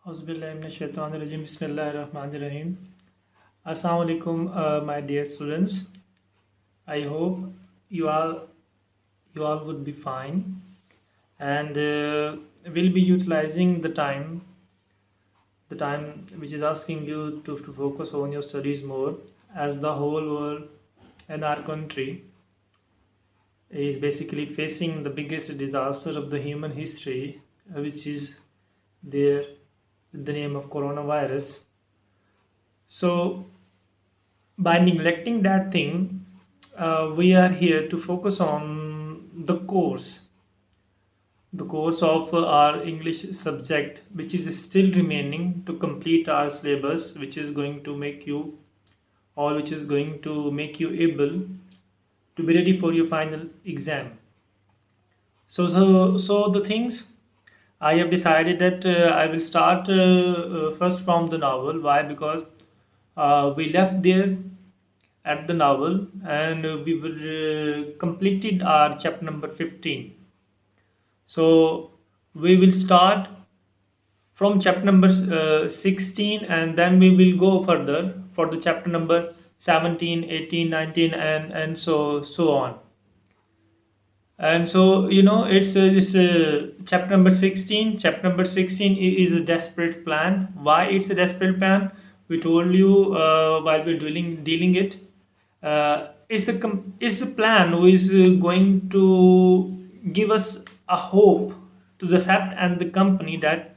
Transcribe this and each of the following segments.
Auzubillahiminash-shaytanir-rajim. Bismillahir-rahmanir-rahim. Assalamu alaikum, my dear students. I hope you all you all would be fine, and will be utilizing the time which is asking you to focus on your studies more, as the whole world and our country is basically facing the biggest disaster of the human history, which is there with the name of coronavirus. So by neglecting that thing, we are here to focus on the course of our English subject, which is still remaining to complete our syllabus, which is going to make you, or which is going to make you able to be ready for your final exam. So the things I have decided that I will start first from the novel. Why? Because we left there at the novel, and we were completed our chapter number 15. So we will start from chapter number 16, and then we will go further for the chapter number 17, 18, 19, and so on. And so it's chapter number 16. Chapter number 16 is a desperate plan. Why it's a desperate plan? We told you while we're dealing it. It's a plan who is going to give us a hope to the sept and the company that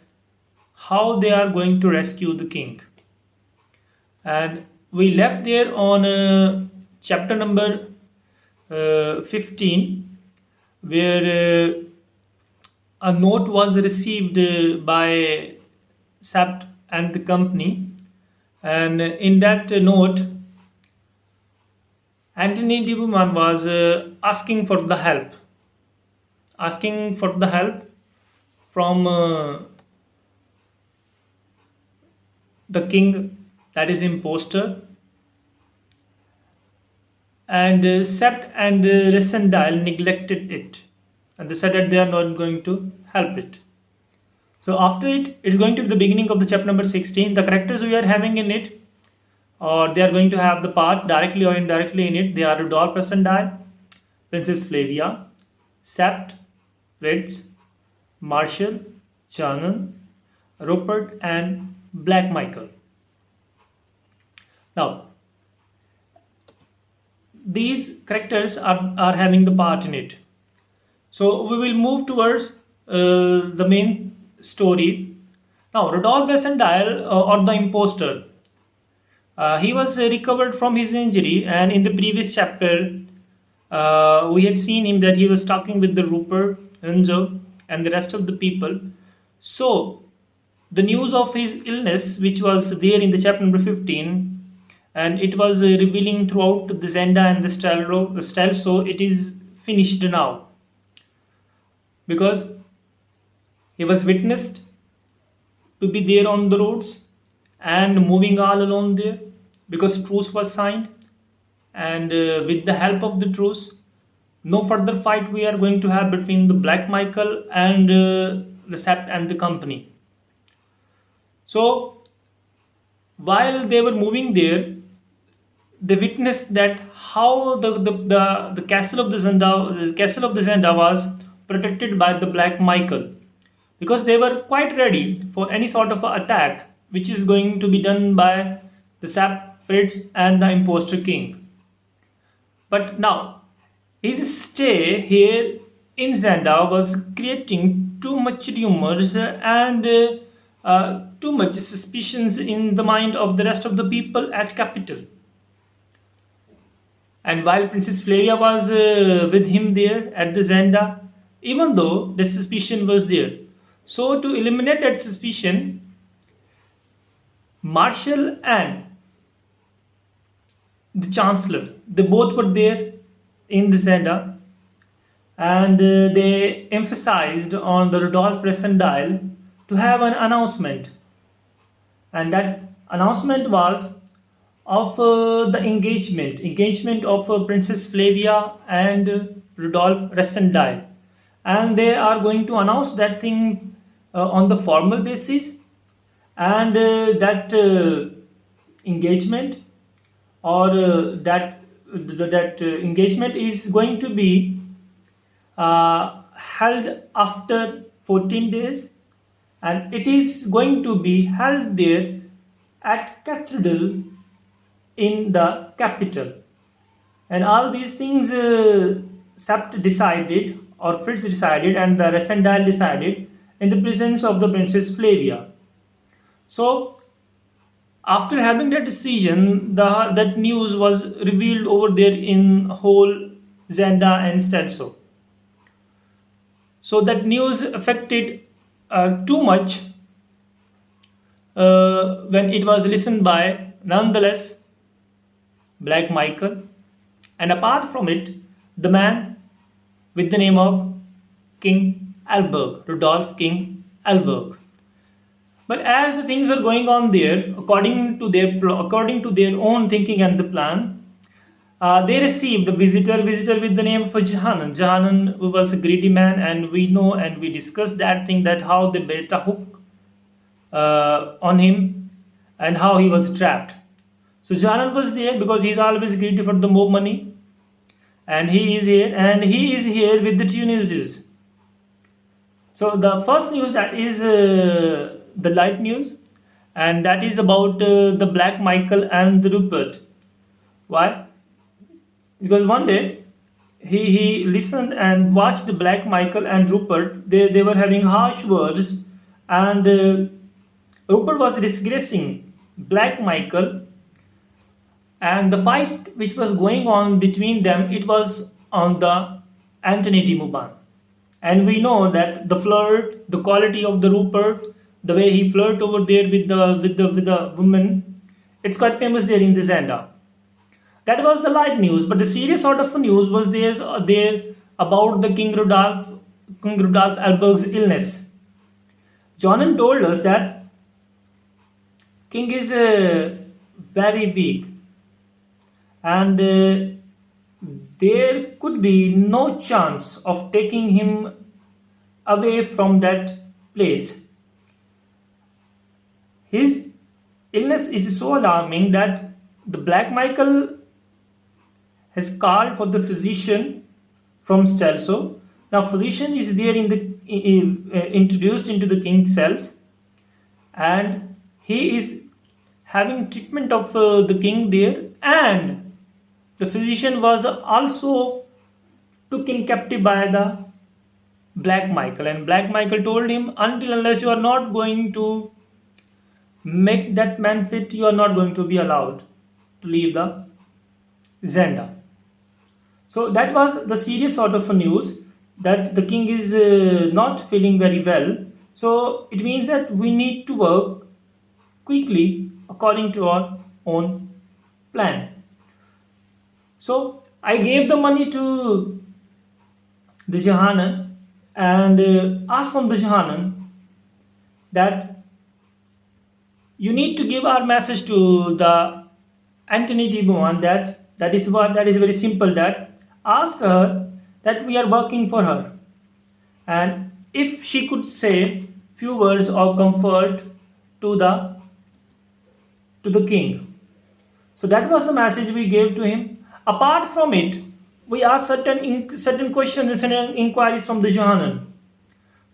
how they are going to rescue the king. And we left there on chapter number 15, where a note was received by sept and the company, and in that note Anthony de Beaumont was asking for the help from the king, that is impostor, and sept and Resendile neglected it, and they said that they are not going to help it. So after it's going to be the beginning of the chapter number 16. The characters we are having in it, or they are going to have the part directly or indirectly in it, they are Rudolf Resendile, Princess Flavia, Sept, Fritz, Marshall, Johann, Rupert, and Black Michael. Now these characters are having the part in it. So we will move towards the main story. Now Rudolf Resendile, or the impostor, he was recovered from his injury, and in the previous chapter we had seen him that he was talking with the Rupert, Enzo, and the rest of the people. So the news of his illness, which was there in the chapter number 15, and it was revealing throughout the Zenda and the Stel, so it is finished now, because he was witnessed to be there on the roads and moving all alone there, because truce was signed, and with the help of the truce, no further fight we are going to have between the Black Michael and the sept and the company. So while they were moving there, they witnessed that how the castle of the Zenda was protected by the Black Michael, because they were quite ready for any sort of attack which is going to be done by the sept, Fritz, and the impostor king. But now his stay here in Zenda was creating too much rumors and too much suspicions in the mind of the rest of the people at capital. And while Princess Flavia was with him there at the Zenda, even though the suspicion was there, so to eliminate that suspicion, Marshall and the Chancellor, they both were there in the Zenda, and they emphasized on the Rudolf Resendile to have an announcement, and that announcement was of the engagement of Princess Flavia and Rudolf Resendile, and they are going to announce that thing on the formal basis, and that engagement or that engagement is going to be held after 14 days, and it is going to be held there at cathedral in the capital. And all these things Sept decided, or Fritz decided, and the Resendal decided in the presence of the Princess Flavia. So after having that decision, that news was revealed over there in whole Zenda and Stelso. So that news affected too much when it was listened by, nonetheless, Black Michael, and apart from it, the man with the name of King Alberg, Rudolf King Alberg. But as the things were going on there, according to their own thinking and the plan, they received a visitor with the name of Johann. Johann was a greedy man, and we know and we discussed that thing, that how they built a hook on him and how he was trapped. So Johann was there because he is always greedy for the more money, and he is here with the two newses. So the first news, that is the light news, and that is about the Black Michael and the Rupert. Why? Because one day he listened and watched the Black Michael and Rupert. They were having harsh words, and Rupert was disgracing Black Michael, and the fight which was going on between them, it was on the Anthony de Mauban. And we know that the flirt, the quality of the Rupert, the way he flirt over there with the woman, it's quite famous there in the Zenda. That was the light news, but the serious sort of news was there about the King Rudolf Alberg's illness. Johann told us that King is very weak, and there could be no chance of taking him away from that place. His illness is so alarming that the Black Michael has called for the physician from Stelso. Now physician is there introduced into the king's cells, and he is having treatment of the king there, and the physician was also took in captive by the Black Michael, and Black Michael told him, until unless you are not going to make that man fit, you are not going to be allowed to leave the Zenda. So that was the serious sort of a news, that the king is not feeling very well. So it means that we need to work quickly according to our own plan. So I gave the money to the Johann, and asked from the Johann that you need to give our message to the Anthony de Mauban, that is very simple, that ask her that we are working for her, and if she could say few words of comfort to the king. So that was the message we gave to him. Apart from it, we asked certain questions and inquiries from the Johann.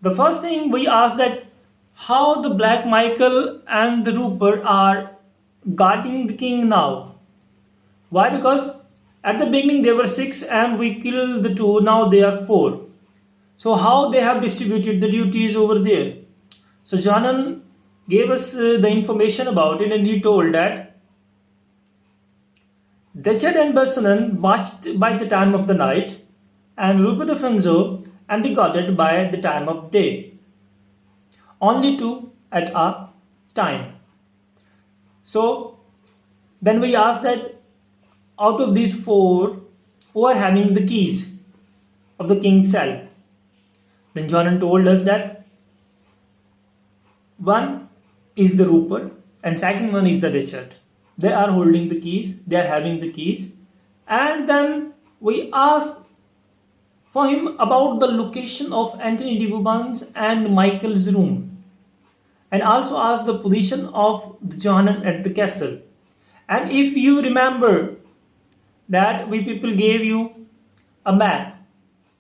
The first thing we asked, that how the Black Michael and the Rupert are guarding the king now. Why? Because at the beginning there were 6 and we killed the 2, now they are 4. So how they have distributed the duties over there? So Johann gave us the information about it, and he told that Decherd and Bersonen watched by the time of the night, and Rupert of Enzo and the Goddard by the time of day. Only 2 at a time. So then we asked that out of these 4, who are having the keys of the king's cell? Then Johann told us that one is the Rupert and second one is the Decherd. They are holding the keys, they are having the keys. And then we asked for him about the location of Anthony de Mauban's and Michael's room. and also ask the position of the Johann at the castle. And if you remember that we people gave you a map,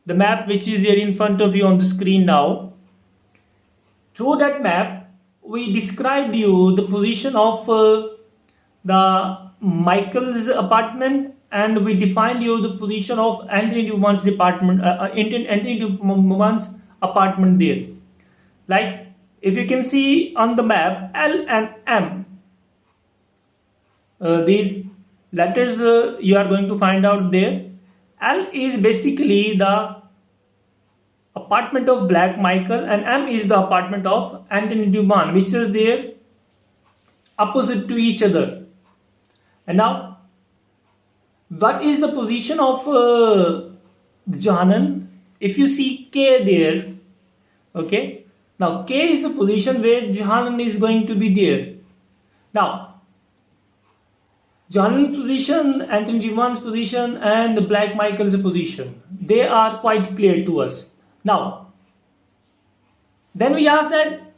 the map which is here in front of you on the screen now. Through that map, we described you the position of the Michael's apartment, and we defined you the position of Anthony Dumont's Anthony Dumont's apartment there. Like if you can see on the map, L and M, these letters you are going to find out there. L is basically the apartment of Black Michael, and M is the apartment of Anthony Dumont, which is there opposite to each other. And now, what is the position of Johann? If you see K there, okay. Now K is the position where Johann is going to be there. Now, Johann's position, Anthony Dumont's position, and the Black Michael's position, they are quite clear to us. Now, then we asked that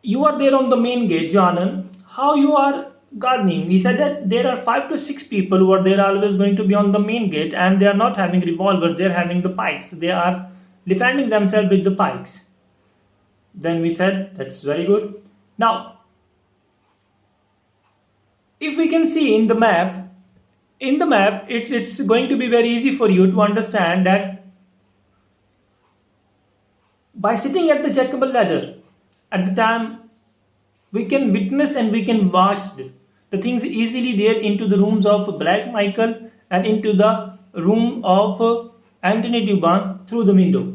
you are there on the main gate, Johann, how you are gardening? He said that there are 5 to 6 people who are there always going to be on the main gate, and they are not having revolvers, they are having the pikes. They are defending themselves with the pikes. Then we said, that's very good. Now, if we can see in the map, it's going to be very easy for you to understand that by sitting at the checkable ladder, at the time we can witness and we can watch the things easily there into the rooms of Black Michael and into the room of Anthony Dumont through the window.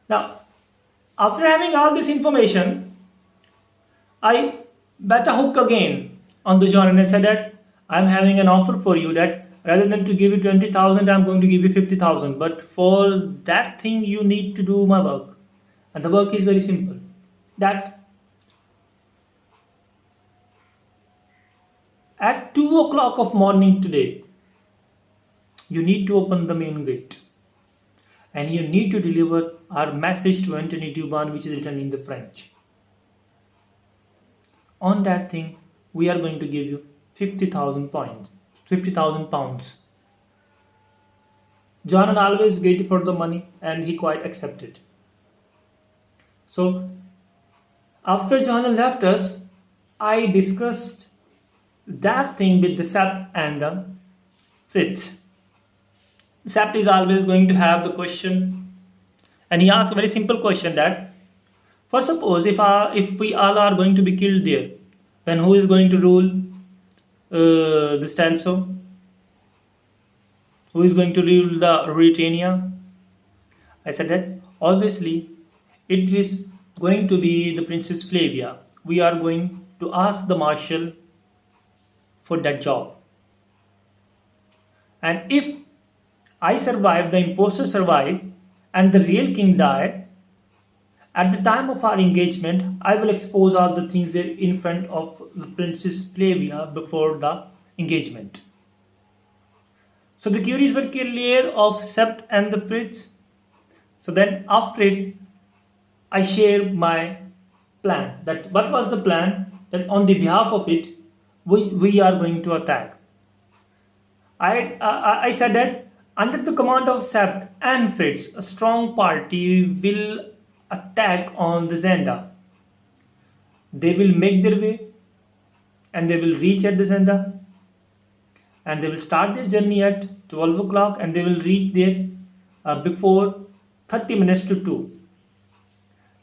Now, after having all this information, I bet a hook again on the John and said that I'm having an offer for you, that rather than to give you 20,000, I'm going to give you 50,000. But for that thing, you need to do my work. And the work is very simple. That at 2 o'clock of morning today, you need to open the main gate. And you need to deliver our message to Anthony Dumont, which is written in the French. On that thing, we are going to give you 50,000 pounds. John always gave for the money, and he quite accepted. So, after John left us, I discussed that thing with the Sept and the Fritz. Sept is always going to have the question, and he asked a very simple question that, for suppose if we all are going to be killed there, then who is going to rule the Stelzo? Who is going to rule the Ruritania? I said that obviously it is going to be the Princess Flavia. We are going to ask the Marshal for that job. And if I survive, the imposter survive, and the real king died, at the time of our engagement, I will expose all the things there in front of the Princess Flavia before the engagement. So the queries were clear of Sept and the Fritz. So then after it, I share my plan. That what was the plan? That on the behalf of it, we are going to attack. I said that under the command of Sept and Fritz, a strong party will attack on the Zenda. They will make their way and they will reach at the Zenda, and they will start their journey at 12 o'clock and they will reach there before 30 minutes to 2.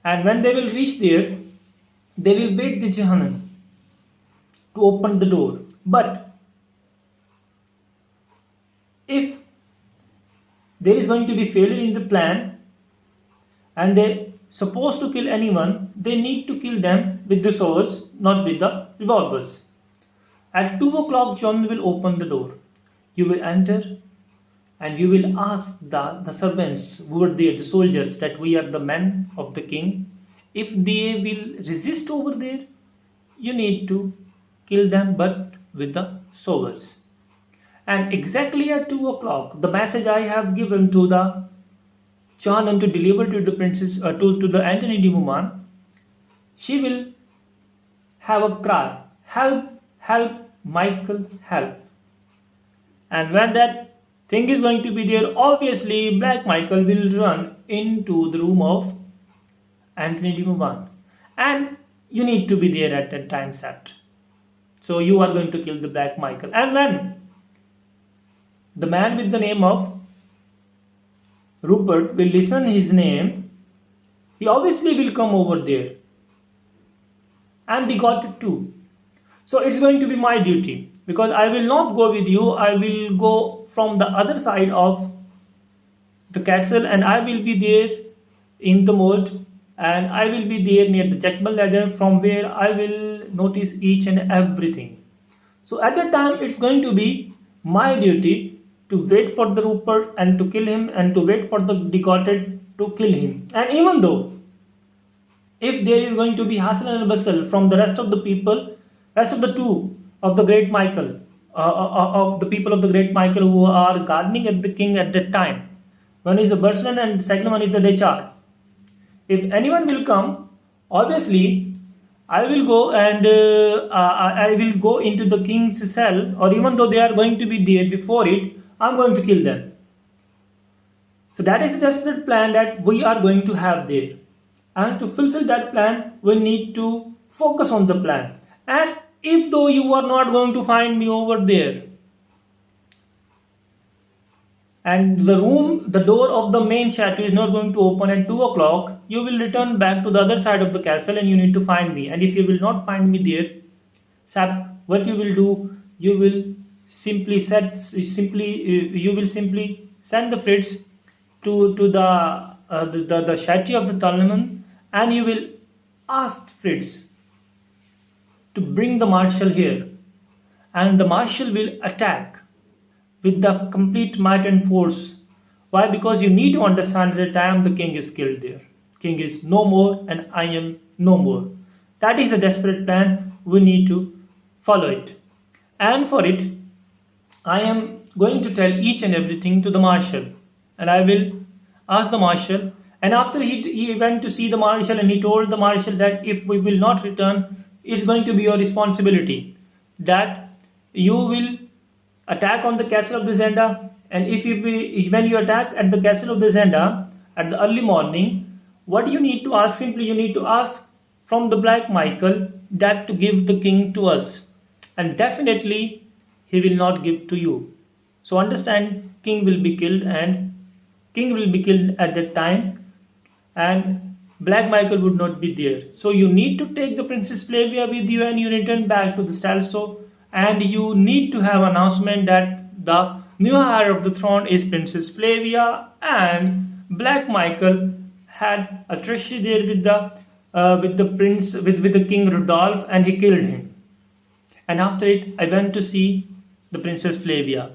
And when they will reach there, they will wait the Johann to open the door. But if there is going to be failure in the plan and they supposed to kill anyone, they need to kill them with the swords, not with the revolvers. At 2 o'clock, John will open the door. You will enter and you will ask the servants who are there, the soldiers, that we are the men of the king. If they will resist over there, you need to kill them, but with the swords. And exactly at 2 o'clock, the message I have given to the John and to deliver to the princess, to the Anthony Dumont, she will have a cry, help, help, Michael, help. And when that thing is going to be there, obviously Black Michael will run into the room of Anthony Johann. And you need to be there at that time set. So you are going to kill the Black Michael. And when the man with the name of Rupert will listen his name, he obviously will come over there. And he got it too. So it's going to be my duty, because I will not go with you. I will go from the other side of the castle, and I will be there in the moat, and I will be there near the checkable ladder, from where I will notice each and everything. So at that time it's going to be my duty to wait for the Rupert and to kill him, and to wait for the degoted to kill him. And even though if there is going to be hassle and bustle from the rest of the people, rest of the two of the great Michael, of the people of the great Michael who are gardening at the king at that time. One is the Burslin and the second one is the Dechar. If anyone will come, obviously I will go and I will go into the king's cell, or even though they are going to be there before it, I'm going to kill them. So that is the desperate plan that we are going to have there. And to fulfill that plan, we need to focus on the plan. And if though you are not going to find me over there, and the door of the main chateau is not going to open at 2 o'clock, you will return back to the other side of the castle and you need to find me. And if you will not find me there, Sap, what you will do, you will simply send the Fritz to the chateau of the Talman, and you will ask Fritz to bring the marshal here, and the marshal will attack with the complete might and force. Why? Because you need to understand that I am the king is killed there. King is no more and I am no more. That is a desperate plan. We need to follow it. And for it, I am going to tell each and everything to the marshal. And I will ask the marshal. And after he went to see the marshal, and he told the marshal that if we will not return, it's going to be your responsibility. That you will attack on the castle of the Zenda, and when you attack at the castle of the Zenda at the early morning, what you need to ask, simply you need to ask from the Black Michael that to give the king to us, and definitely he will not give to you. So understand, king will be killed, and king will be killed at that time, and Black Michael would not be there. So you need to take the Princess Flavia with you, and you return back to the Stalso, and you need to have announcement that the new heir of the throne is Princess Flavia, and Black Michael had a treachery there with the king Rudolph, and he killed him. And after it, I went to see the Princess Flavia,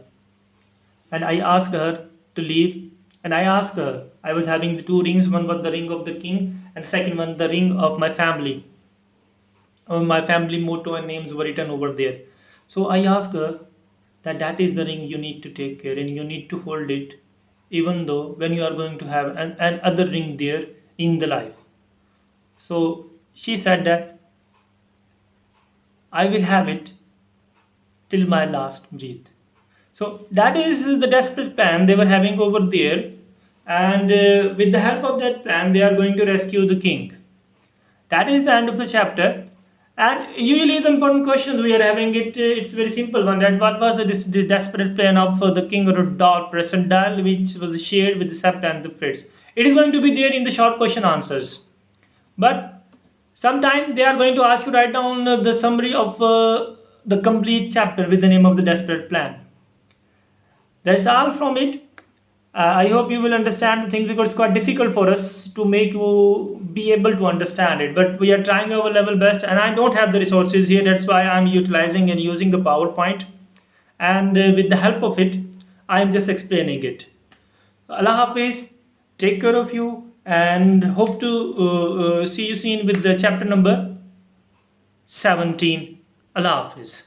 and I asked her to leave, and I asked her, I was having the two rings, one was the ring of the king, and the second one the ring of my family. My family motto and names were written over there. So I asked her that is the ring you need to take care, and you need to hold it, even though when you are going to have an other ring there in the life. So she said that I will have it till my last breath. So that is the desperate plan they were having over there, and with the help of that plan they are going to rescue the king. That is the end of the chapter. And usually the important questions we are having it's very simple one, that what was this desperate plan of the king Rudolph Presendal, which was shared with the Sept and the Fritz. It is going to be there in the short question answers, but sometime they are going to ask you write down the summary of the complete chapter with the name of the desperate plan. That's all from it. I hope you will understand the thing, because it's quite difficult for us to make you be able to understand it, but we are trying our level best, and I don't have the resources here. That's why I'm utilizing and using the PowerPoint, and with the help of it I'm just explaining it. Allah Hafiz, take care of you, and hope to see you soon with the chapter number 17. Allah Hafiz.